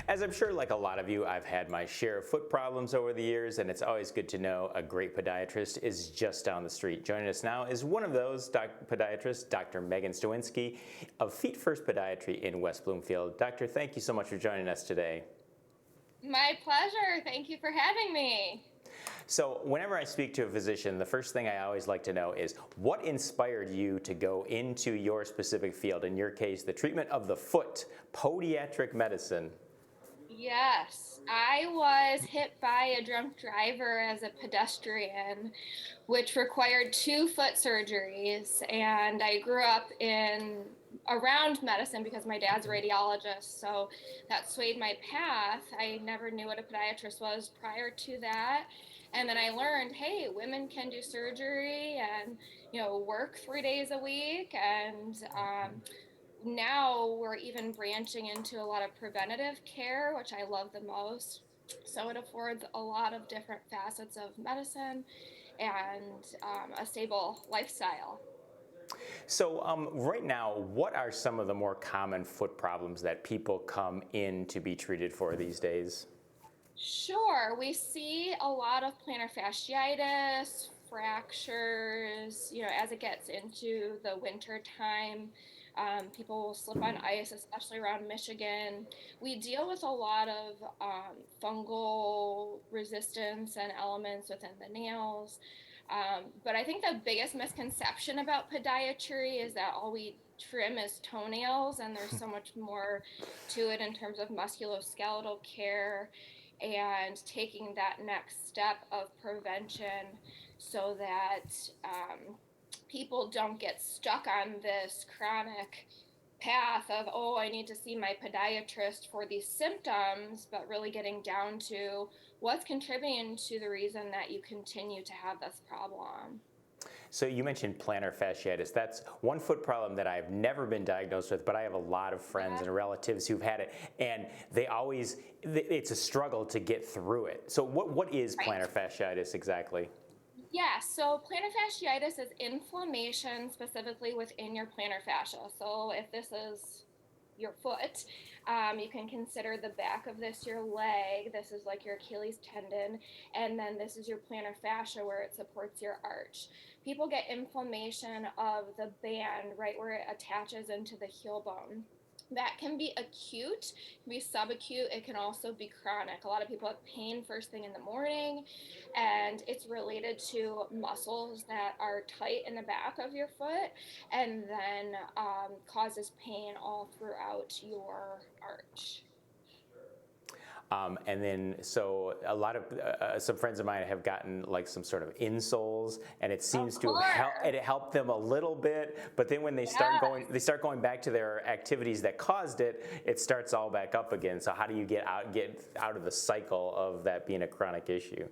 As I'm sure like a lot of you, I've had my share of foot problems over the years, and it's always good to know a great podiatrist is just down the street. Joining us now is one of those podiatrists, Dr. Meaghan Stoinski of Feet First Podiatry in West Bloomfield. Doctor, thank you so much for joining us today. My pleasure. Thank you for having me. So whenever I speak to a physician, the first thing I always like to know is what inspired you to go into your specific field, in your case, the treatment of the foot, podiatric medicine. Yes, I was hit by a drunk driver as a pedestrian, which required 2 foot surgeries. And I grew up in around medicine because my dad's a radiologist, so that swayed my path. I never knew what a podiatrist was prior to that. And then I learned, hey, women can do surgery and, work 3 days a week. And now we're even branching into a lot of preventative care, which I love the most. So it affords a lot of different facets of medicine and a stable lifestyle. So right now, what are some of the more common foot problems that people come in to be treated for these days? Sure, we see a lot of plantar fasciitis, fractures, as it gets into the winter time. People will slip on ice, especially around Michigan. We deal with a lot of fungal resistance and elements within the nails. But I think the biggest misconception about podiatry is that all we trim is toenails, and there's so much more to it in terms of musculoskeletal care and taking that next step of prevention so that people don't get stuck on this chronic path of, oh, I need to see my podiatrist for these symptoms, but really getting down to what's contributing to the reason that you continue to have this problem. So you mentioned plantar fasciitis. That's one foot problem that I've never been diagnosed with, but I have a lot of friends Yeah. and relatives who've had it, and it's a struggle to get through it. So what is Right. plantar fasciitis exactly? Yeah, so plantar fasciitis is inflammation specifically within your plantar fascia. So if this is your foot, you can consider the back of this your leg. This is like your Achilles tendon. And then this is your plantar fascia where it supports your arch. People get inflammation of the band right where it attaches into the heel bone. That can be acute, can be subacute, it can also be chronic. A lot of people have pain first thing in the morning, and it's related to muscles that are tight in the back of your foot and then causes pain all throughout your arch. And then, so a lot of some friends of mine have gotten like some sort of insoles, and it Of seems to help. course. It helped them a little bit, but then when Yeah. they start going back to their activities that caused it, it starts all back up again. So how do you get out of the cycle of that being a chronic issue?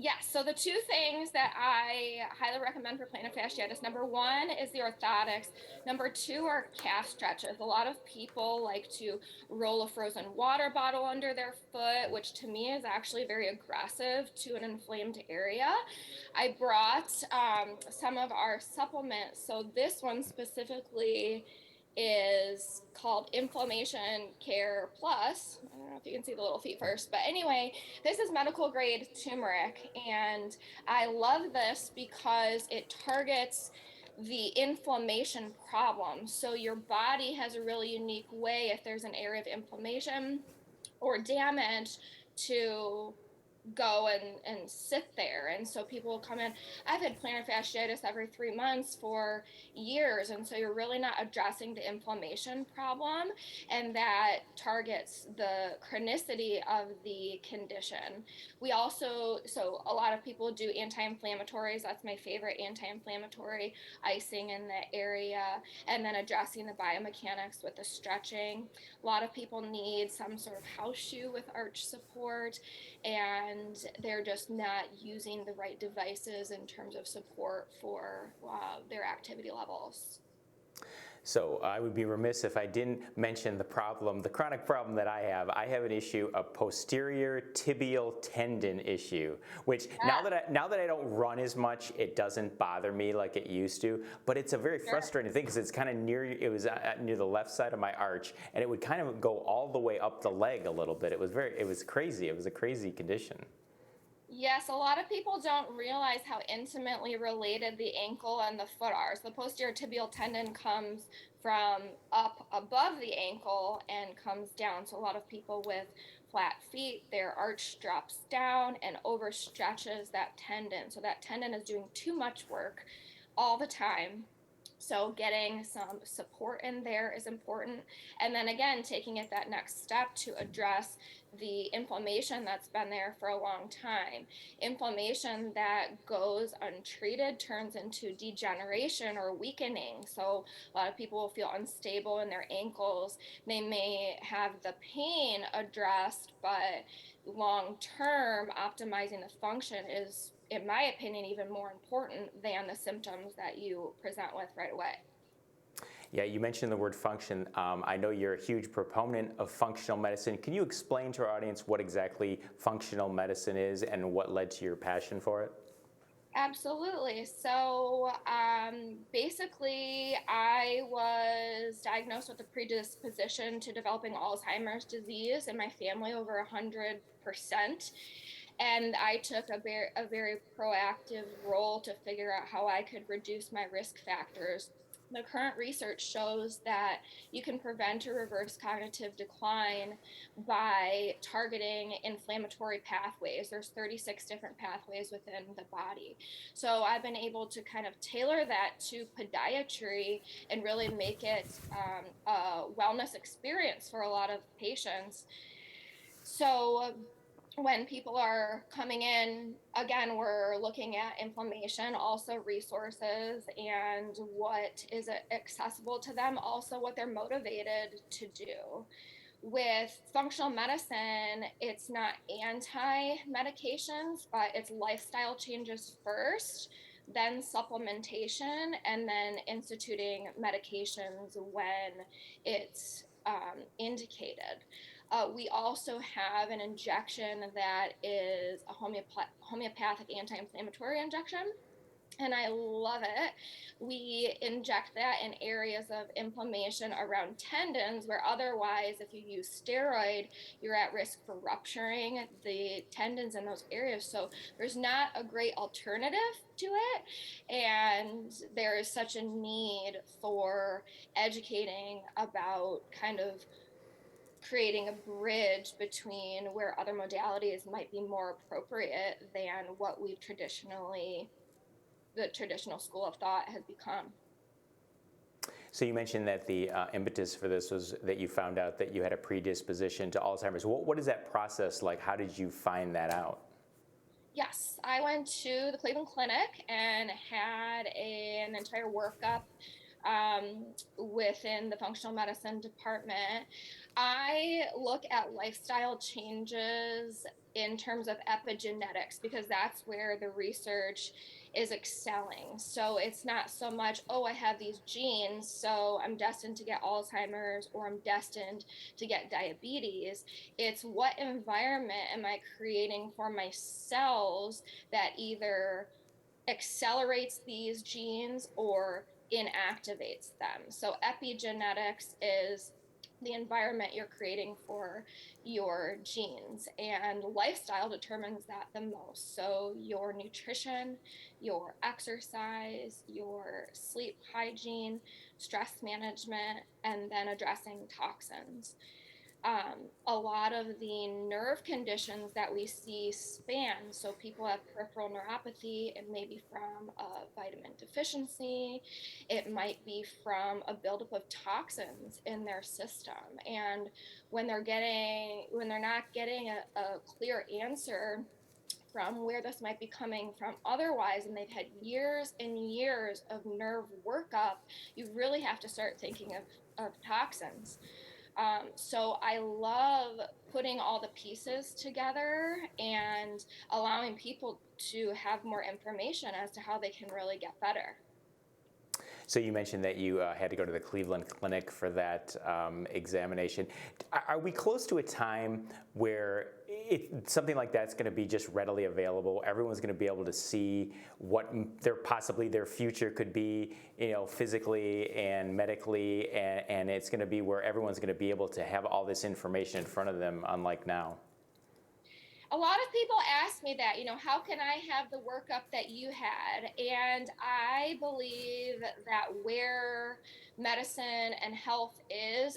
Yes, so the 2 things that I highly recommend for plantar fasciitis, number one is the orthotics. Number two are calf stretches. A lot of people like to roll a frozen water bottle under their foot, which to me is actually very aggressive to an inflamed area. I brought some of our supplements. So this one specifically is called Inflammation Care Plus. I don't know if you can see the little feet first, but anyway, this is medical grade turmeric, and I love this because it targets the inflammation problem. So your body has a really unique way, if there's an area of inflammation or damage, to go and sit there. And so people will come in. I've had plantar fasciitis every 3 months for years. And so you're really not addressing the inflammation problem. And that targets the chronicity of the condition. We also, so a lot of people do anti-inflammatories. That's my favorite, anti-inflammatory, icing in the area, and then addressing the biomechanics with the stretching. A lot of people need some sort of house shoe with arch support, and they're just not using the right devices in terms of support for their activity levels. So I would be remiss if I didn't mention the problem, the chronic problem that I have. I have an issue, a posterior tibial tendon issue, which Yeah, now that I don't run as much, it doesn't bother me like it used to. But it's a very sure. frustrating thing because it's kind of near, it was near the left side of my arch, and it would kind of go all the way up the leg a little bit. It was crazy. It was a crazy condition. Yes, a lot of people don't realize how intimately related the ankle and the foot are. So the posterior tibial tendon comes from up above the ankle and comes down. So a lot of people with flat feet, their arch drops down and overstretches that tendon. So that tendon is doing too much work all the time. So getting some support in there is important. And then again, taking it that next step to address the inflammation that's been there for a long time. Inflammation that goes untreated turns into degeneration or weakening. So a lot of people will feel unstable in their ankles. They may have the pain addressed, but long term, optimizing the function is, in my opinion, even more important than the symptoms that you present with right away. Yeah, you mentioned the word function. I know you're a huge proponent of functional medicine. Can you explain to our audience what exactly functional medicine is and what led to your passion for it? Absolutely. So basically, I was diagnosed with a predisposition to developing Alzheimer's disease in my family over 100%. And I took a very proactive role to figure out how I could reduce my risk factors. The current research shows that you can prevent or reverse cognitive decline by targeting inflammatory pathways. There's 36 different pathways within the body. So I've been able to kind of tailor that to podiatry and really make it a wellness experience for a lot of patients. So when people are coming in, again, we're looking at inflammation, also resources, and what is accessible to them, also what they're motivated to do. With functional medicine, it's not anti medications, but it's lifestyle changes first, then supplementation, and then instituting medications when it's indicated. We also have an injection that is a homeopathic anti inflammatory injection, and I love it. We inject that in areas of inflammation around tendons where otherwise, if you use steroid, you're at risk for rupturing the tendons in those areas. So there's not a great alternative to it. And there is such a need for educating about kind of creating a bridge between where other modalities might be more appropriate than what we've traditionally the traditional school of thought has become. So you mentioned that the impetus for this was that you found out that you had a predisposition to Alzheimer's. What is that process like? How did you find that out? Yes, I went to the Cleveland Clinic and had an entire workup within the functional medicine department. I look at lifestyle changes in terms of epigenetics because that's where the research is excelling. So it's not so much, oh, I have these genes, so I'm destined to get Alzheimer's or I'm destined to get diabetes. It's what environment am I creating for my cells that either accelerates these genes or inactivates them. So epigenetics is the environment you're creating for your genes, and lifestyle determines that the most. So your nutrition, your exercise, your sleep hygiene, stress management, and then addressing toxins. A lot of the nerve conditions that we see span. So people have peripheral neuropathy, it may be from a vitamin deficiency, it might be from a buildup of toxins in their system. And when they're not getting a clear answer from where this might be coming from otherwise, and they've had years and years of nerve workup, you really have to start thinking of toxins. So I love putting all the pieces together and allowing people to have more information as to how they can really get better. So you mentioned that you had to go to the Cleveland Clinic for that examination. Are we close to a time where something like that's going to be just readily available? Everyone's going to be able to see what possibly their future could be, physically and medically, and it's going to be where everyone's going to be able to have all this information in front of them, unlike now. A lot of people ask me that, how can I have the workup that you had? And I believe that where medicine and health is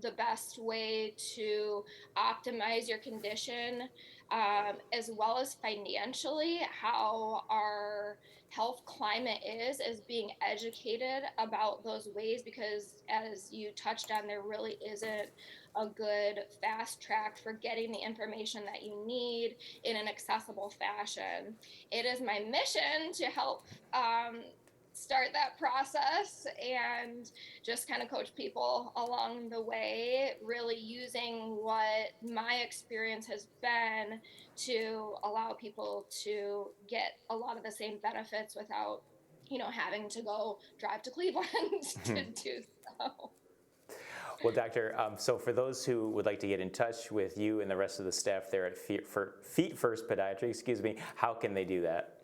the best way to optimize your condition, as well as financially, how our health climate is being educated about those ways, because as you touched on, there really isn't a good fast track for getting the information that you need in an accessible fashion. It is my mission to help start that process and just kind of coach people along the way, really using what my experience has been to allow people to get a lot of the same benefits without, having to go drive to Cleveland to do so. Well, Doctor, so for those who would like to get in touch with you and the rest of the staff there at Feet First Podiatry, how can they do that?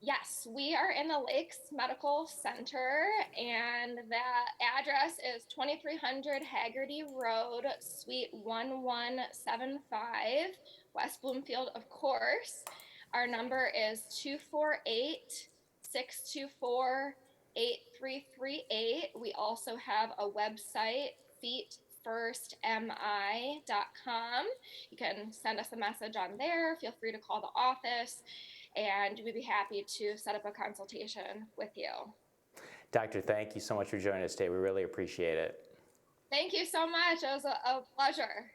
Yes, we are in the Lakes Medical Center, and that address is 2300 Haggerty Road, Suite 1175, West Bloomfield, of course. Our number is 248-624-8338. We also have a website, feetfirstmi.com. You can send us a message on there. Feel free to call the office, and we'd be happy to set up a consultation with you. Doctor, thank you so much for joining us today. We really appreciate it. Thank you so much. It was a pleasure.